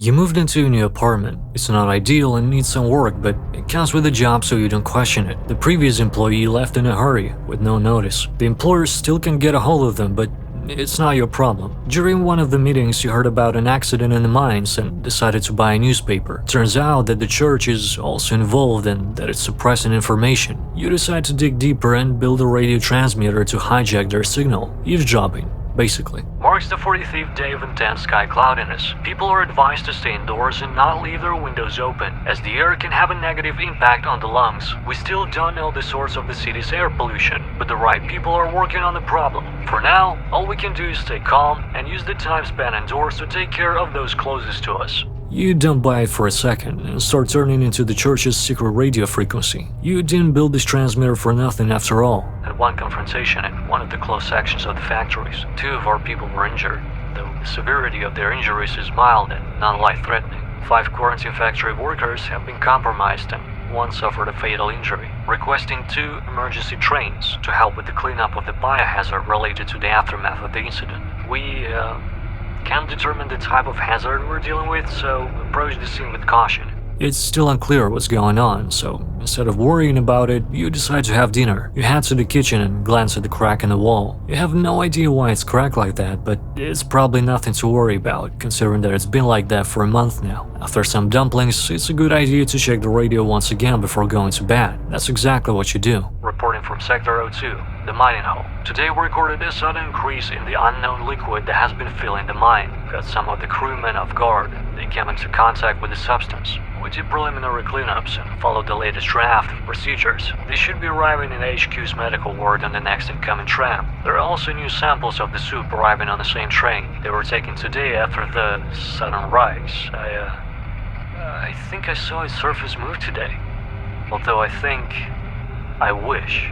You moved into a new apartment. It's not ideal and needs some work, but it comes with a job so you don't question it. The previous employee left in a hurry, with no notice. The employer still can get a hold of them, but it's not your problem. During one of the meetings, you heard about an accident in the mines and decided to buy a newspaper. Turns out that the church is also involved and that it's suppressing information. You decide to dig deeper and build a radio transmitter to hijack their signal. Eavesdropping, basically. Marks the 45th day of intense sky cloudiness. People are advised to stay indoors and not leave their windows open, as the air can have a negative impact on the lungs. We still don't know the source of the city's air pollution, but the right people are working on the problem. For now, all we can do is stay calm and use the time spent indoors to take care of those closest to us. You don't buy it for a second and start turning into the church's secret radio frequency. You didn't build this transmitter for nothing after all. At one confrontation in one of the closed sections of the factories, 2 of our people were injured, though the severity of their injuries is mild and non-life-threatening. 5 quarantine factory workers have been compromised and 1 suffered a fatal injury, requesting 2 emergency trains to help with the cleanup of the biohazard related to the aftermath of the incident. We can't determine the type of hazard we're dealing with, so approach the scene with caution. It's still unclear what's going on, so instead of worrying about it, you decide to have dinner. You head to the kitchen and glance at the crack in the wall. You have no idea why it's cracked like that, but it's probably nothing to worry about, considering that it's been like that for a month now. After some dumplings, it's a good idea to check the radio once again before going to bed. That's exactly what you do. Reporting from Sector 02, the mining hole. Today we recorded a sudden increase in the unknown liquid that has been filling the mine. Got some of the crewmen off guard. They came into contact with the substance. We did preliminary cleanups and followed the latest draft of procedures. They should be arriving in HQ's medical ward on the next incoming tram. There are also new samples of the soup arriving on the same train. They were taken today after the sudden rise. I think I saw its surface move today. Although I wish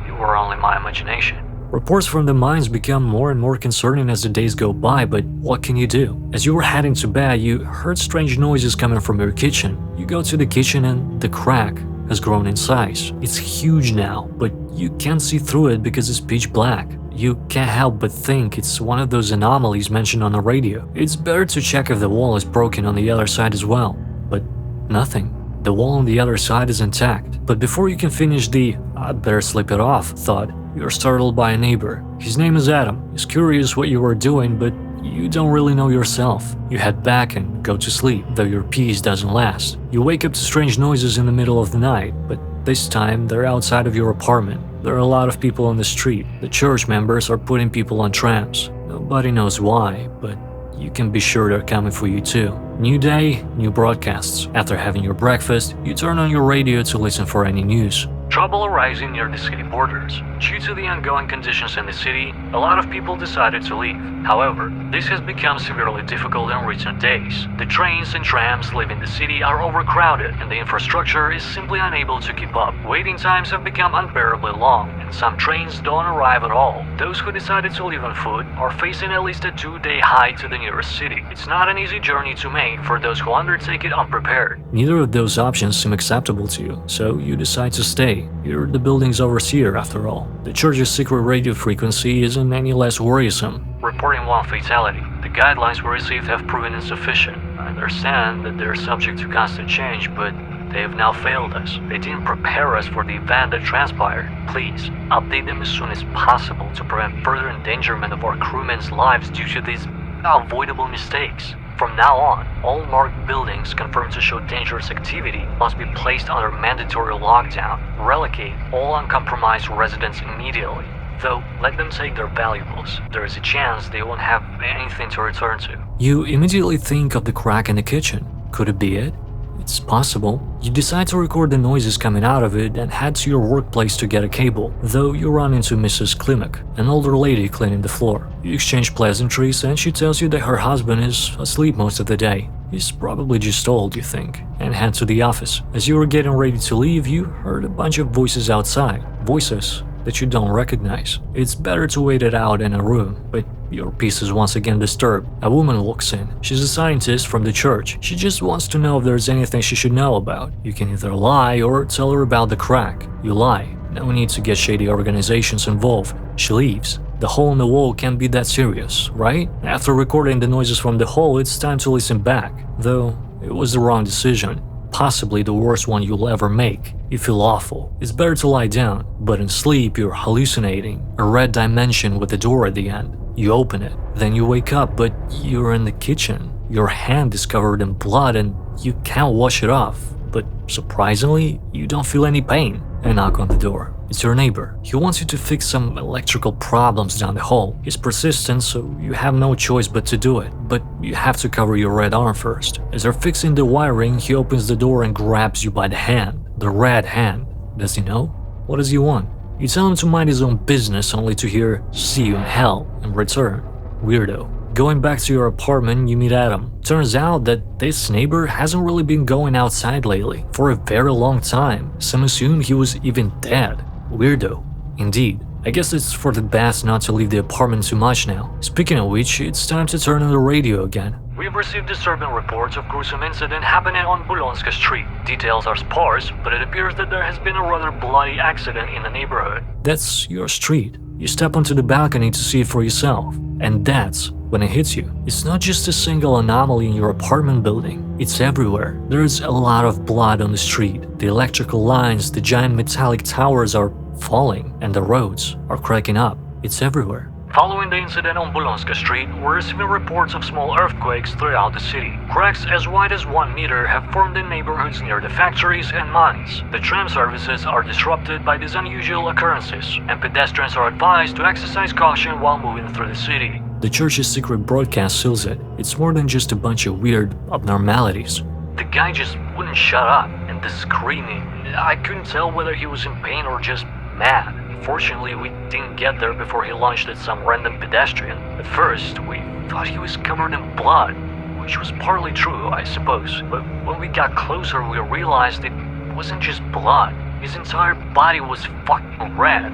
it were only my imagination. Reports from the mines become more and more concerning as the days go by, but what can you do? As you were heading to bed, you heard strange noises coming from your kitchen. You go to the kitchen and the crack has grown in size. It's huge now, but you can't see through it because it's pitch black. You can't help but think it's one of those anomalies mentioned on the radio. It's better to check if the wall is broken on the other side as well, but nothing. The wall on the other side is intact. But before you can finish the "I'd better slip it off" thought, you're startled by a neighbor. His name is Adam. He's curious what you are doing, but you don't really know yourself. You head back and go to sleep, though your peace doesn't last. You wake up to strange noises in the middle of the night, but this time they're outside of your apartment. There are a lot of people on the street. The church members are putting people on trams. Nobody knows why, but you can be sure they're coming for you too. New day, new broadcasts. After having your breakfast, you turn on your radio to listen for any news. Trouble arising near the city borders. Due to the ongoing conditions in the city, a lot of people decided to leave. However, this has become severely difficult in recent days. The trains and trams leaving the city are overcrowded and the infrastructure is simply unable to keep up. Waiting times have become unbearably long and some trains don't arrive at all. Those who decided to leave on foot are facing at least a 2-day hike to the nearest city. It's not an easy journey to make for those who undertake it unprepared. Neither of those options seem acceptable to you, so you decide to stay. You're the building's overseer after all. The church's secret radio frequency isn't any less worrisome. Reporting 1 fatality. The guidelines we received have proven insufficient. I understand that they're subject to constant change, but they have now failed us. They didn't prepare us for the event that transpired. Please, update them as soon as possible to prevent further endangerment of our crewmen's lives due to these unavoidable mistakes. From now on, all marked buildings confirmed to show dangerous activity must be placed under mandatory lockdown. Relocate all uncompromised residents immediately. Though, let them take their valuables. There is a chance they won't have anything to return to. You immediately think of the crack in the kitchen. Could it be it? It's possible. You decide to record the noises coming out of it and head to your workplace to get a cable, though you run into Mrs. Klimek, an older lady cleaning the floor. You exchange pleasantries and she tells you that her husband is asleep most of the day. He's probably just old, you think, and head to the office. As you were getting ready to leave, you heard a bunch of voices outside. Voices that you don't recognize. It's better to wait it out in a room, but your peace is once again disturbed. A woman walks in. She's a scientist from the church. She just wants to know if there's anything she should know about. You can either lie or tell her about the crack. You lie. No need to get shady organizations involved. She leaves. The hole in the wall can't be that serious, right? After recording the noises from the hole, it's time to listen back. Though, it was the wrong decision. Possibly the worst one you'll ever make. You feel awful. It's better to lie down, but in sleep you're hallucinating. A red dimension with a door at the end. You open it, then you wake up, but you're in the kitchen. Your hand is covered in blood and you can't wash it off. But surprisingly, you don't feel any pain. A knock on the door. It's your neighbor. He wants you to fix some electrical problems down the hall. He's persistent, so you have no choice but to do it. But you have to cover your red arm first. As they're fixing the wiring, he opens the door and grabs you by the hand. The red hand. Does he know? What does he want? You tell him to mind his own business, only to hear, "See you in hell," in return. Weirdo. Going back to your apartment, you meet Adam. Turns out that this neighbor hasn't really been going outside lately, for a very long time. Some assume he was even dead. Weirdo. Indeed. I guess it's for the best not to leave the apartment too much now. Speaking of which, it's time to turn on the radio again. We've received disturbing reports of gruesome incident happening on Bulonska Street. Details are sparse, but it appears that there has been a rather bloody accident in the neighborhood. That's your street. You step onto the balcony to see it for yourself. And that's when it hits you. It's not just a single anomaly in your apartment building. It's everywhere. There's a lot of blood on the street. The electrical lines, the giant metallic towers are falling, and the roads are cracking up. It's everywhere. Following the incident on Bulonska Street, we're receiving reports of small earthquakes throughout the city. Cracks as wide as 1 meter have formed in neighborhoods near the factories and mines. The tram services are disrupted by these unusual occurrences, and pedestrians are advised to exercise caution while moving through the city. The church's secret broadcast seals it. It's more than just a bunch of weird abnormalities. The guy just wouldn't shut up, and the screaming, I couldn't tell whether he was in pain or just mad. Fortunately, we didn't get there before he lunged at some random pedestrian. At first, we thought he was covered in blood, which was partly true, I suppose. But when we got closer, we realized it wasn't just blood. His entire body was fucking red.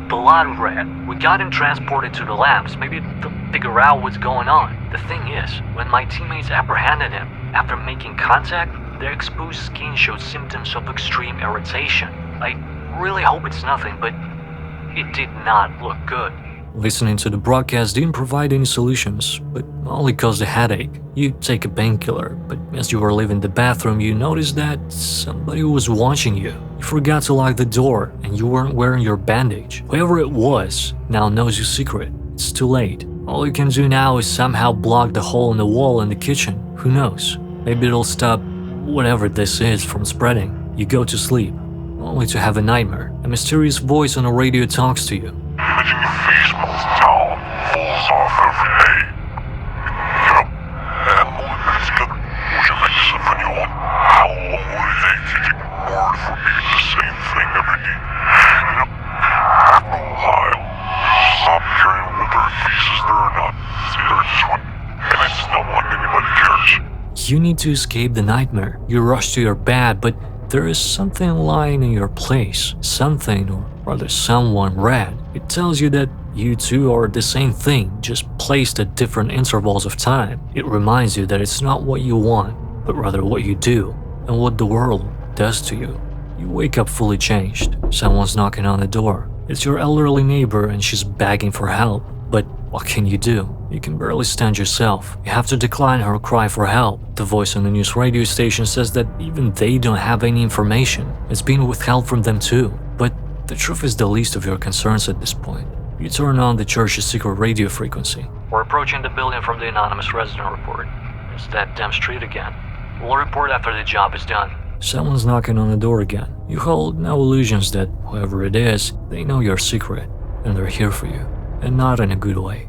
Blood red. We got him transported to the labs, maybe to figure out what's going on. The thing is, when my teammates apprehended him, after making contact, their exposed skin showed symptoms of extreme irritation. I really hope it's nothing, but it did not look good. Listening to the broadcast didn't provide any solutions, but only caused a headache. You take a painkiller, but as you were leaving the bathroom, you noticed that somebody was watching you. You forgot to lock the door, and you weren't wearing your bandage. Whoever it was now knows your secret. It's too late. All you can do now is somehow block the hole in the wall in the kitchen. Who knows? Maybe it'll stop whatever this is from spreading. You go to sleep, only to have a nightmare. A mysterious voice on the radio talks to you. Imagine your face melts down, falls off every day. Yup, and minutes together, уже месяца for you. How long will it take to get bored for being the same thing every day? Yup, after a while, stop caring whether it faces there or not. It's either just one, and it's not one anybody cares. You need to escape the nightmare. You rush to your bed, but there is something lying in your place. Something, or rather someone red. It tells you that you two are the same thing, just placed at different intervals of time. It reminds you that it's not what you want, but rather what you do, and what the world does to you. You wake up fully changed. Someone's knocking on the door. It's your elderly neighbor and she's begging for help. But what can you do? You can barely stand yourself. You have to decline her cry for help. The voice on the news radio station says that even they don't have any information. It's being withheld from them too. But the truth is the least of your concerns at this point. You turn on the church's secret radio frequency. We're approaching the building from the anonymous resident report. It's that damn street again. We'll report after the job is done. Someone's knocking on the door again. You hold no illusions that whoever it is, they know your secret, and they're here for you. And not in a good way.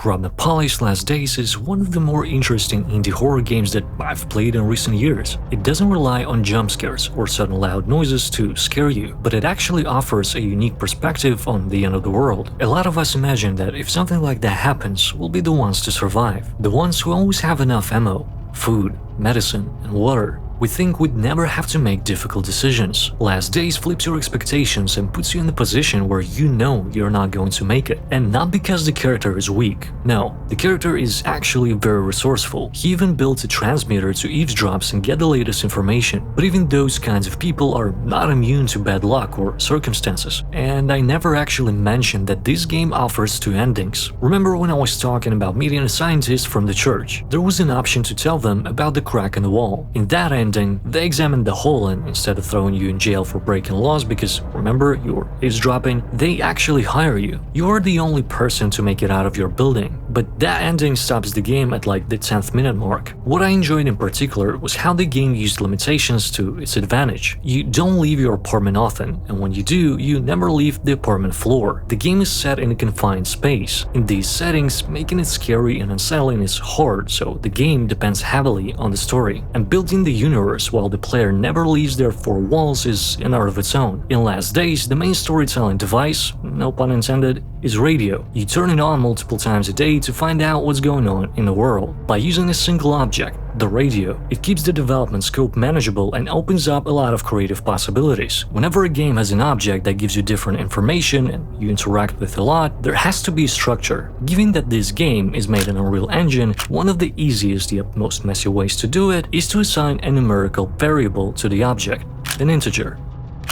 Grobnopolis Last Days is one of the more interesting indie horror games that I've played in recent years. It doesn't rely on jump scares or sudden loud noises to scare you, but it actually offers a unique perspective on the end of the world. A lot of us imagine that if something like that happens, we'll be the ones to survive, the ones who always have enough ammo, food, medicine, and water. We think we'd never have to make difficult decisions. Last Days flips your expectations and puts you in the position where you know you're not going to make it. And not because the character is weak. No, the character is actually very resourceful. He even built a transmitter to eavesdrops and get the latest information. But even those kinds of people are not immune to bad luck or circumstances. And I never actually mentioned that this game offers two endings. Remember when I was talking about meeting a scientist from the church? There was an option to tell them about the crack in the wall. In that ending, they examined the hole, and instead of throwing you in jail for breaking laws because, remember, you were eavesdropping, they actually hire you. You are the only person to make it out of your building. But that ending stops the game at like the 10th minute mark. What I enjoyed in particular was how the game used limitations to its advantage. You don't leave your apartment often, and when you do, you never leave the apartment floor. The game is set in a confined space. In these settings, making it scary and unsettling is hard, so the game depends heavily on the story. And building the universe while the player never leaves their four walls is an art of its own. In Last Days, the main storytelling device, no pun intended, is radio. You turn it on multiple times a day to find out what's going on in the world. By using a single object, the radio, it keeps the development scope manageable and opens up a lot of creative possibilities. Whenever a game has an object that gives you different information and you interact with a lot, there has to be structure. Given that this game is made in Unreal Engine, one of the easiest yet most messy ways to do it is to assign a numerical variable to the object, an integer.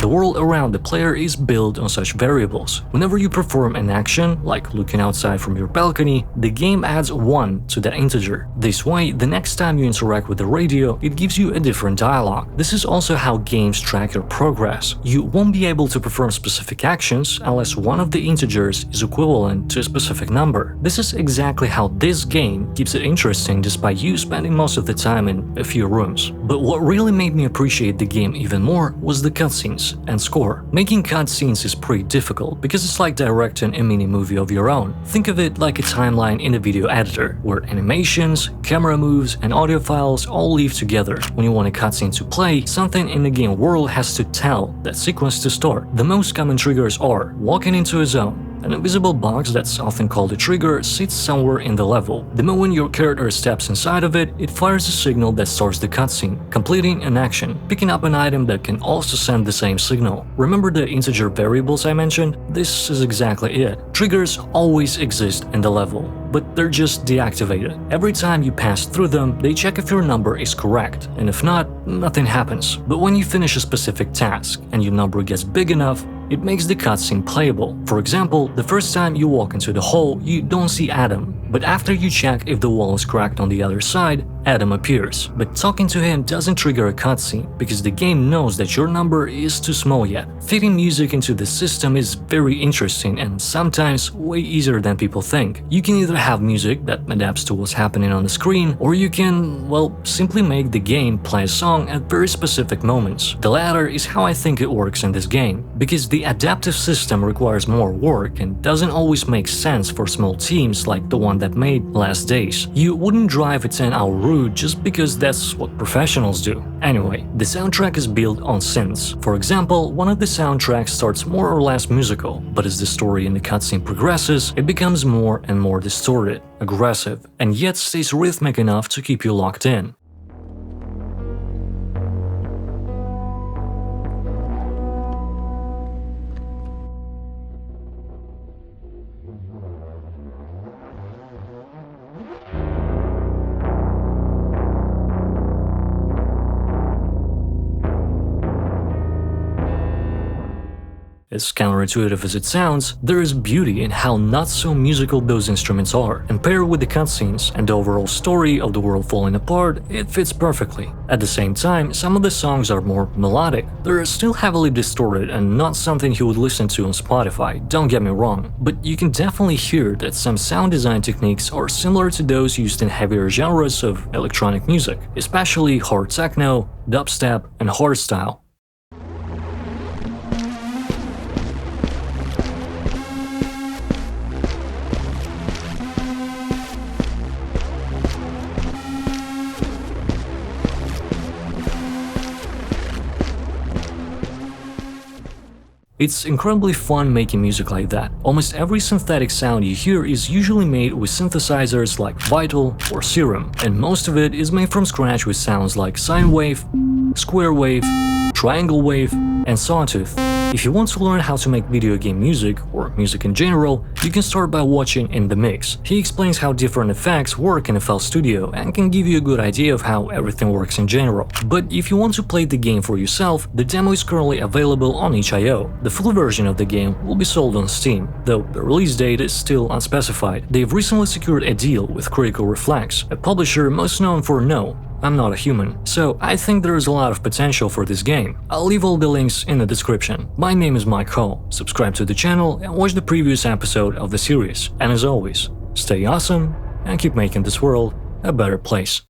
The world around the player is built on such variables. Whenever you perform an action, like looking outside from your balcony, the game adds 1 to that integer. This way, the next time you interact with the radio, it gives you a different dialogue. This is also how games track your progress. You won't be able to perform specific actions unless one of the integers is equivalent to a specific number. This is exactly how this game keeps it interesting despite you spending most of the time in a few rooms. But what really made me appreciate the game even more was the cutscenes and score. Making cutscenes is pretty difficult because it's like directing a mini movie of your own. Think of it like a timeline in a video editor, where animations, camera moves, and audio files all live together. When you want a cutscene to play, something in the game world has to tell that sequence to start. The most common triggers are walking into a zone. An invisible box that's often called a trigger sits somewhere in the level. The moment your character steps inside of it, it fires a signal that starts the cutscene, completing an action, picking up an item that can also send the same signal. Remember the integer variables I mentioned? This is exactly it. Triggers always exist in the level, but they're just deactivated. Every time you pass through them, they check if your number is correct, and if not, nothing happens. But when you finish a specific task and your number gets big enough, it makes the cutscene playable. For example, the first time you walk into the hole, you don't see Adam, but after you check if the wall is cracked on the other side, Adam appears. But talking to him doesn't trigger a cutscene, because the game knows that your number is too small yet. Fitting music into the system is very interesting and sometimes way easier than people think. You can either have music that adapts to what's happening on the screen, or you can, well, simply make the game play a song at very specific moments. The latter is how I think it works in this game, because the adaptive system requires more work and doesn't always make sense for small teams like the one that made Last Days. You wouldn't drive a 10-hour route just because that's what professionals do. Anyway, the soundtrack is built on synths. For example, one of the soundtracks starts more or less musical, but as the story in the cutscene progresses, it becomes more and more distorted, aggressive, and yet stays rhythmic enough to keep you locked in. As counterintuitive as it sounds, there is beauty in how not so musical those instruments are, and paired with the cutscenes and the overall story of the world falling apart, it fits perfectly. At the same time, some of the songs are more melodic. They're still heavily distorted and not something you would listen to on Spotify, don't get me wrong, but you can definitely hear that some sound design techniques are similar to those used in heavier genres of electronic music, especially hard techno, dubstep, and hardstyle. It's incredibly fun making music like that. Almost every synthetic sound you hear is usually made with synthesizers like Vital or Serum, and most of it is made from scratch with sounds like sine wave, square wave, triangle wave, and sawtooth. If you want to learn how to make video game music, or music in general, you can start by watching In The Mix. He explains how different effects work in FL Studio and can give you a good idea of how everything works in general. But if you want to play the game for yourself, the demo is currently available on itch.io. The full version of the game will be sold on Steam, though the release date is still unspecified. They've recently secured a deal with Critical Reflex, a publisher most known for No, I'm Not a Human, so I think there is a lot of potential for this game. I'll leave all the links in the description. My name is Mike Hall, subscribe to the channel and watch the previous episode of the series. And as always, stay awesome and keep making this world a better place.